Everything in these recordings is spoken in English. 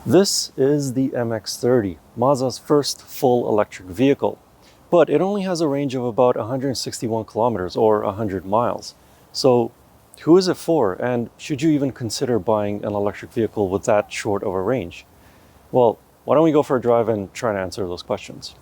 This is the MX-30, Mazda's first full electric vehicle, but it only has a range of about 161 kilometers or 100 miles. So who is it for, and should you even consider buying an electric vehicle with that short of a range? Well, why don't we go for a drive and try to answer those questions.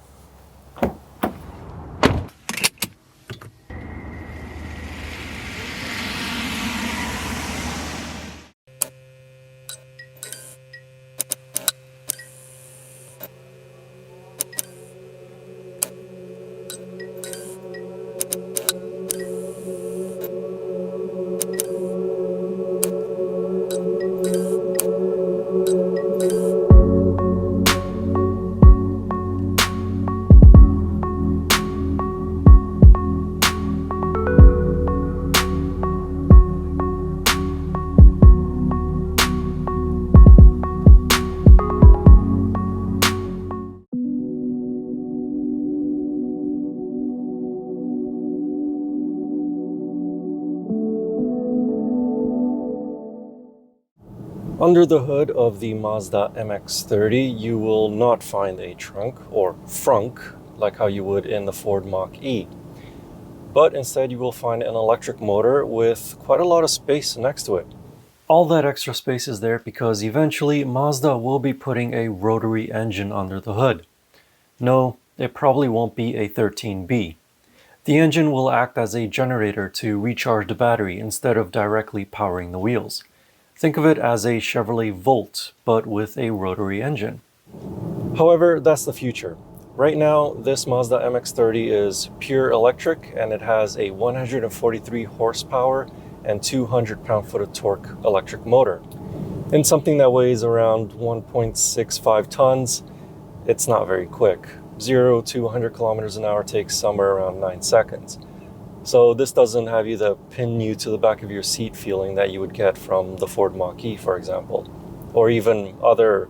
Under the hood of the Mazda MX-30, you will not find a trunk or frunk like how you would in the Ford Mach-E. But instead you will find an electric motor with quite a lot of space next to it. All that extra space is there because eventually Mazda will be putting a rotary engine under the hood. No, it probably won't be a 13B. The engine will act as a generator to recharge the battery instead of directly powering the wheels. Think of it as a Chevrolet Volt, but with a rotary engine. However, that's the future. Right now, this Mazda MX-30 is pure electric, and it has a 143 horsepower and 200 pound-foot of torque electric motor. In something that weighs around 1.65 tons, it's not very quick. 0 to 100 kilometers an hour takes somewhere around 9 seconds. So this doesn't have the pin you to the back of your seat feeling that you would get from the Ford Mach-E, for example, or even other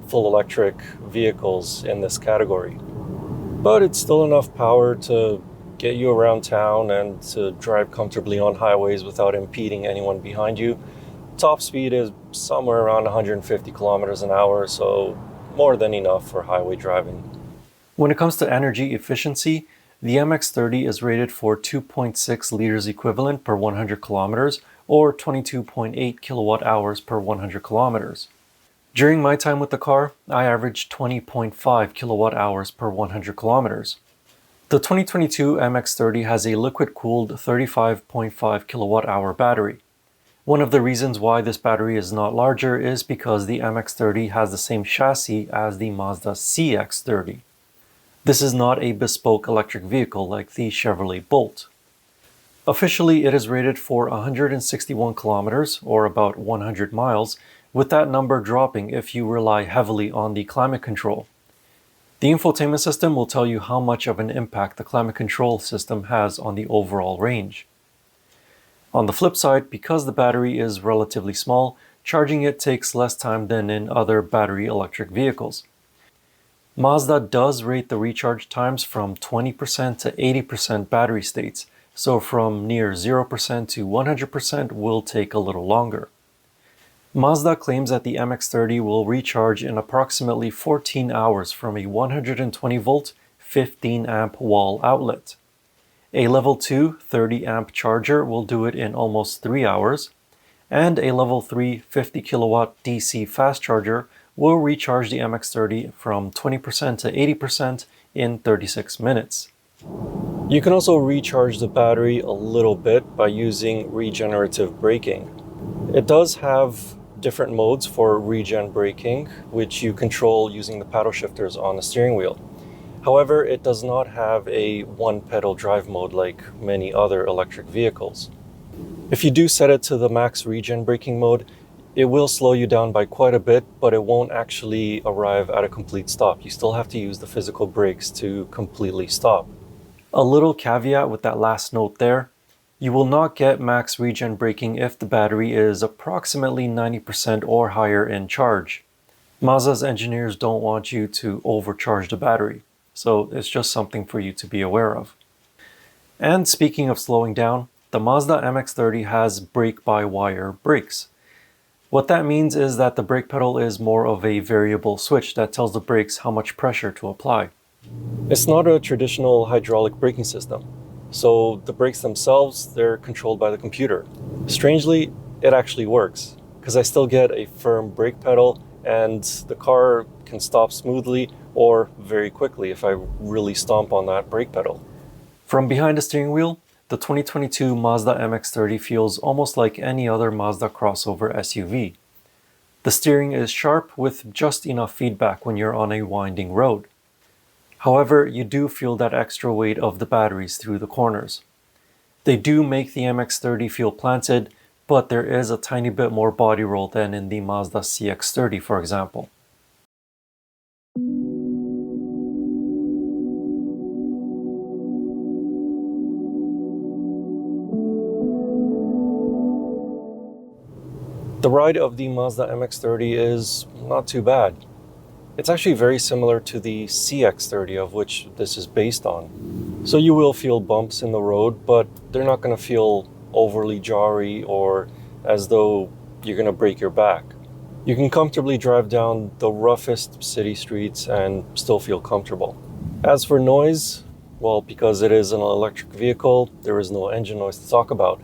full electric vehicles in this category. But it's still enough power to get you around town and to drive comfortably on highways without impeding anyone behind you. Top speed is somewhere around 150 kilometers an hour, so more than enough for highway driving. When it comes to energy efficiency, the MX-30 is rated for 2.6 liters equivalent per 100 kilometers or 22.8 kilowatt hours per 100 kilometers. During my time with the car, I averaged 20.5 kilowatt hours per 100 kilometers. The 2022 MX-30 has a liquid-cooled 35.5 kilowatt hour battery. One of the reasons why this battery is not larger is because the MX-30 has the same chassis as the Mazda CX-30. This is not a bespoke electric vehicle like the Chevrolet Bolt. Officially, it is rated for 161 kilometers, or about 100 miles, with that number dropping if you rely heavily on the climate control. The infotainment system will tell you how much of an impact the climate control system has on the overall range. On the flip side, because the battery is relatively small, charging it takes less time than in other battery electric vehicles. Mazda does rate the recharge times from 20% to 80% battery states, so from near 0% to 100% will take a little longer. Mazda claims that the MX-30 will recharge in approximately 14 hours from a 120 volt, 15 amp wall outlet. A level 2 30 amp charger will do it in almost 3 hours, and a level 3 50 kilowatt DC fast charger will recharge the MX-30 from 20% to 80% in 36 minutes. You can also recharge the battery a little bit by using regenerative braking. It does have different modes for regen braking, which you control using the paddle shifters on the steering wheel. However, it does not have a one-pedal drive mode like many other electric vehicles. If you do set it to the max regen braking mode, it will slow you down by quite a bit, but it won't actually arrive at a complete stop. You still have to use the physical brakes to completely stop. A little caveat with that last note there, you will not get max regen braking if the battery is approximately 90% or higher in charge. Mazda's engineers don't want you to overcharge the battery, so it's just something for you to be aware of. And speaking of slowing down, the Mazda MX-30 has brake-by-wire brakes. What that means is that the brake pedal is more of a variable switch that tells the brakes how much pressure to apply. It's not a traditional hydraulic braking system, so the brakes themselves, they're controlled by the computer. Strangely, it actually works, because I still get a firm brake pedal and the car can stop smoothly or very quickly if I really stomp on that brake pedal. From behind the steering wheel, the 2022 Mazda MX-30 feels almost like any other Mazda crossover SUV. The steering is sharp with just enough feedback when you're on a winding road. However, you do feel that extra weight of the batteries through the corners. They do make the MX-30 feel planted, but there is a tiny bit more body roll than in the Mazda CX-30, for example. The ride of the Mazda MX-30 is not too bad. It's actually very similar to the CX-30 of which this is based on. So you will feel bumps in the road, but they're not going to feel overly jarry or as though you're going to break your back. You can comfortably drive down the roughest city streets and still feel comfortable. As for noise, well, because it is an electric vehicle, there is no engine noise to talk about,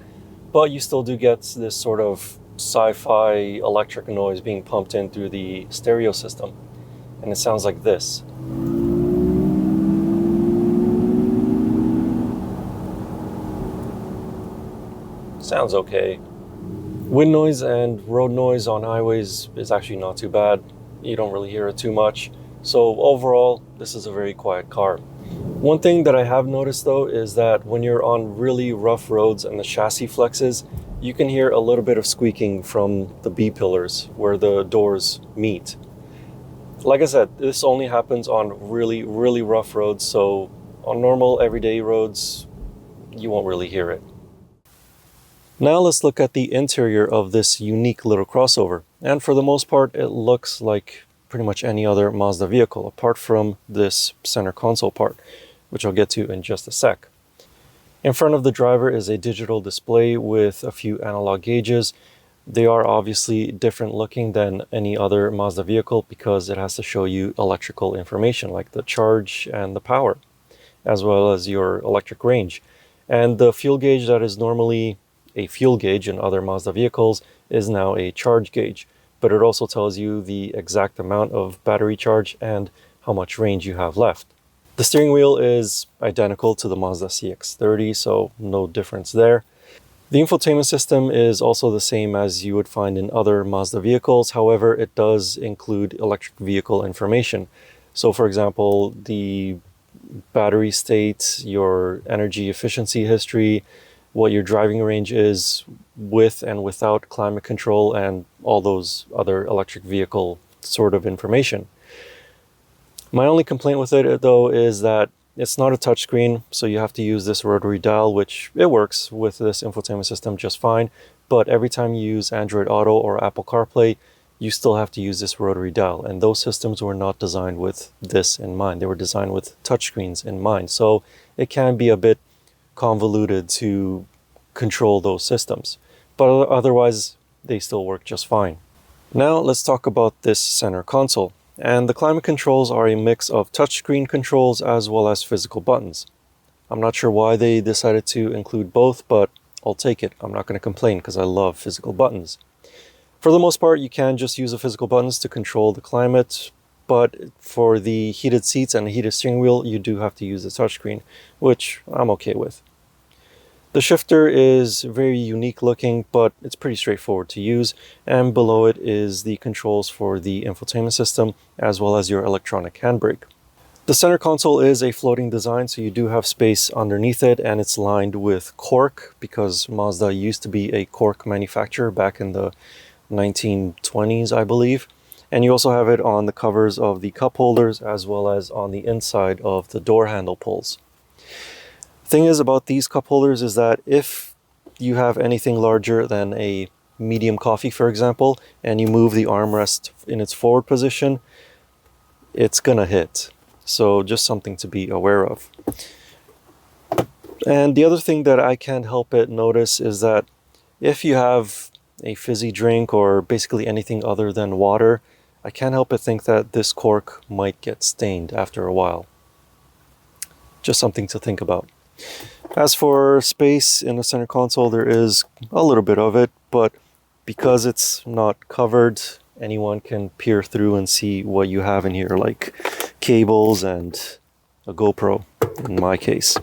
but you still do get this sort of sci-fi electric noise being pumped in through the stereo system. And it sounds like this. Sounds okay. Wind noise and road noise on highways is actually not too bad. You don't really hear it too much. So overall, this is a very quiet car. One thing that I have noticed though is that when you're on really rough roads and the chassis flexes, you can hear a little bit of squeaking from the B-pillars where the doors meet. Like I said, this only happens on really, really rough roads, so on normal everyday roads, you won't really hear it. Now let's look at the interior of this unique little crossover. And for the most part, it looks like pretty much any other Mazda vehicle, apart from this center console part, which I'll get to in just a sec. In front of the driver is a digital display with a few analog gauges. They are obviously different looking than any other Mazda vehicle because it has to show you electrical information like the charge and the power, as well as your electric range. And the fuel gauge that is normally a fuel gauge in other Mazda vehicles is now a charge gauge, but it also tells you the exact amount of battery charge and how much range you have left. The steering wheel is identical to the Mazda CX-30, so no difference there. The infotainment system is also the same as you would find in other Mazda vehicles. However, it does include electric vehicle information. So for example, the battery state, your energy efficiency history, what your driving range is with and without climate control, and all those other electric vehicle sort of information. My only complaint with it though is that it's not a touchscreen, so you have to use this rotary dial, which it works with this infotainment system just fine. But every time you use Android Auto or Apple CarPlay, you still have to use this rotary dial. And those systems were not designed with this in mind. They were designed with touchscreens in mind. So it can be a bit convoluted to control those systems. But otherwise, they still work just fine. Now let's talk about this center console. And the climate controls are a mix of touchscreen controls as well as physical buttons. I'm not sure why they decided to include both, but I'll take it. I'm not going to complain because I love physical buttons. For the most part, you can just use the physical buttons to control the climate, but for the heated seats and the heated steering wheel, you do have to use the touchscreen, which I'm okay with. The shifter is very unique looking, but it's pretty straightforward to use, and below it is the controls for the infotainment system as well as your electronic handbrake. The center console is a floating design, so you do have space underneath it, and it's lined with cork because Mazda used to be a cork manufacturer back in the 1920s, I believe. And you also have it on the covers of the cup holders as well as on the inside of the door handle pulls. Thing is about these cup holders is that if you have anything larger than a medium coffee, for example, and you move the armrest in its forward position, it's gonna hit. So just something to be aware of. And the other thing that I can't help but notice is that if you have a fizzy drink, or basically anything other than water, I can't help but think that this cork might get stained after a while. Just something to think about. As for space in the center console, there is a little bit of it, but because it's not covered, anyone can peer through and see what you have in here, like cables and a GoPro in my case.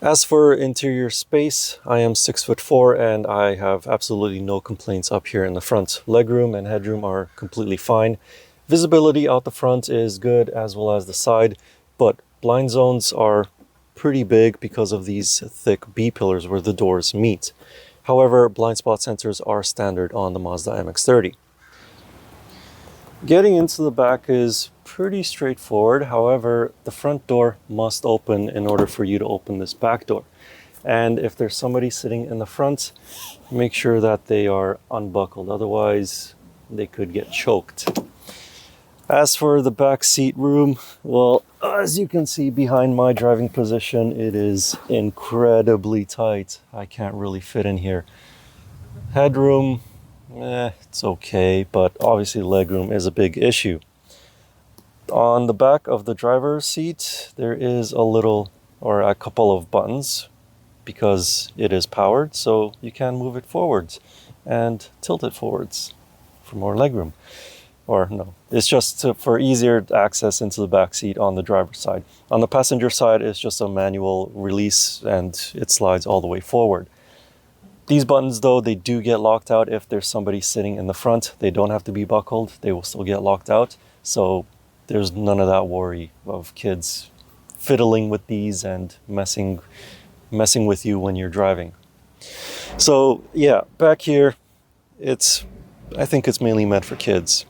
As for interior space, I am 6'4" and I have absolutely no complaints up here in the front. Legroom and headroom are completely fine. Visibility out the front is good, as well as the side, but blind zones are pretty big because of these thick B-pillars where the doors meet. However, blind spot sensors are standard on the Mazda MX-30. Getting into the back is pretty straightforward. However, the front door must open in order for you to open this back door. And if there's somebody sitting in the front, make sure that they are unbuckled. Otherwise, they could get choked. As for the back seat room, well, as you can see behind my driving position, it is incredibly tight. I can't really fit in here. Headroom, it's okay, but obviously legroom is a big issue. On the back of the driver's seat, there is a couple of buttons because it is powered, so you can move it forwards and tilt it forwards for more legroom. Or no, it's just for easier access into the back seat on the driver's side. On the passenger side, it's just a manual release and it slides all the way forward. These buttons, though, they do get locked out if there's somebody sitting in the front. They don't have to be buckled. They will still get locked out. So there's none of that worry of kids fiddling with these and messing with you when you're driving. So yeah, back here, I think it's mainly meant for kids.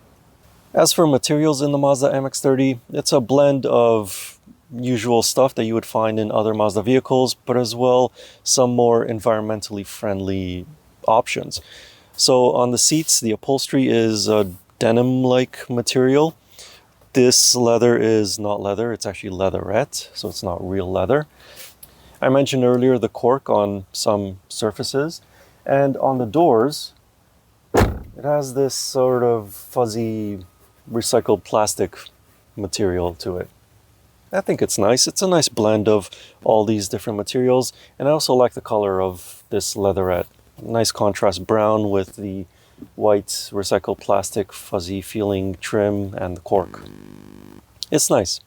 As for materials in the Mazda MX-30, it's a blend of usual stuff that you would find in other Mazda vehicles, but as well some more environmentally friendly options. So on the seats, the upholstery is a denim-like material. This leather is not leather, it's actually leatherette, so it's not real leather. I mentioned earlier the cork on some surfaces, and on the doors, it has this sort of fuzzy recycled plastic material to it. I think it's nice. It's a nice blend of all these different materials, and I also like the color of this leatherette. Nice contrast brown with the white recycled plastic fuzzy feeling trim and the cork. It's nice.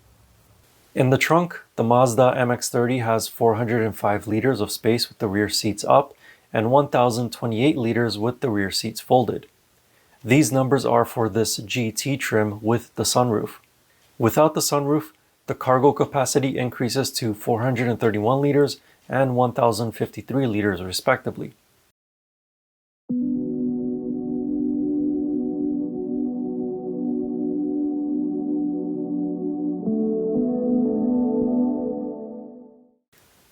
In the trunk, the Mazda MX-30 has 405 liters of space with the rear seats up and 1,028 liters with the rear seats folded. These numbers are for this GT trim with the sunroof. Without the sunroof, the cargo capacity increases to 431 liters and 1,053 liters respectively.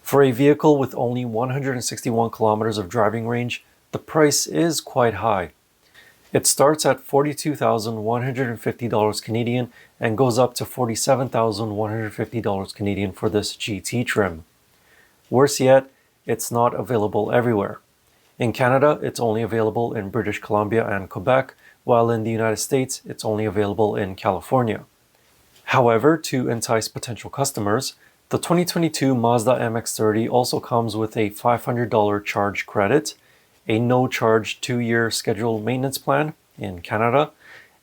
For a vehicle with only 161 kilometers of driving range, the price is quite high. It starts at $42,150 Canadian and goes up to $47,150 Canadian for this GT trim. Worse yet, it's not available everywhere. In Canada, it's only available in British Columbia and Quebec, while in the United States, it's only available in California. However, to entice potential customers, the 2022 Mazda MX-30 also comes with a $500 charge credit, a no-charge 2-year scheduled maintenance plan in Canada,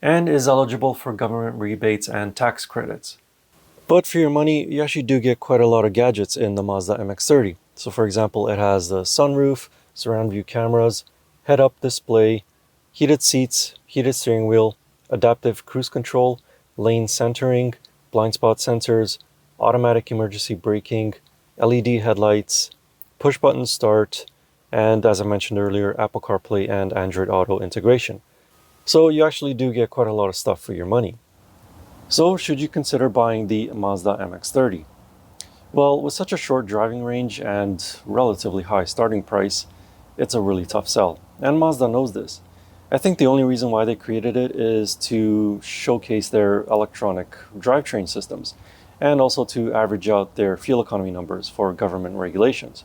and is eligible for government rebates and tax credits. But for your money, you actually do get quite a lot of gadgets in the Mazda MX-30. So for example, it has the sunroof, surround view cameras, head-up display, heated seats, heated steering wheel, adaptive cruise control, lane centering, blind spot sensors, automatic emergency braking, LED headlights, push-button start, and as I mentioned earlier, Apple CarPlay and Android Auto integration. So you actually do get quite a lot of stuff for your money. So should you consider buying the Mazda MX-30? Well, with such a short driving range and relatively high starting price, it's a really tough sell. And Mazda knows this. I think the only reason why they created it is to showcase their electronic drivetrain systems and also to average out their fuel economy numbers for government regulations.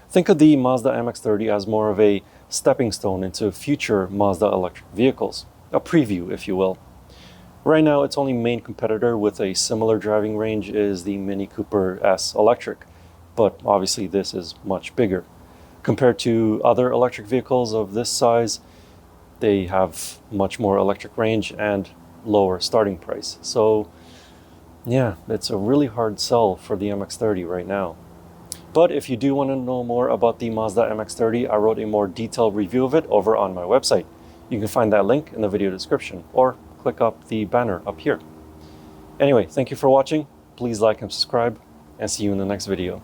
Think of the Mazda MX-30 as more of a stepping stone into future Mazda electric vehicles, a preview if you will. Right now, its only main competitor with a similar driving range is the Mini Cooper S Electric, but obviously this is much bigger. Compared to other electric vehicles of this size, they have much more electric range and lower starting price. So yeah, it's a really hard sell for the MX-30 right now. But if you do want to know more about the Mazda MX-30, I wrote a more detailed review of it over on my website. You can find that link in the video description, or click up the banner up here. Anyway, thank you for watching. Please like and subscribe, and see you in the next video.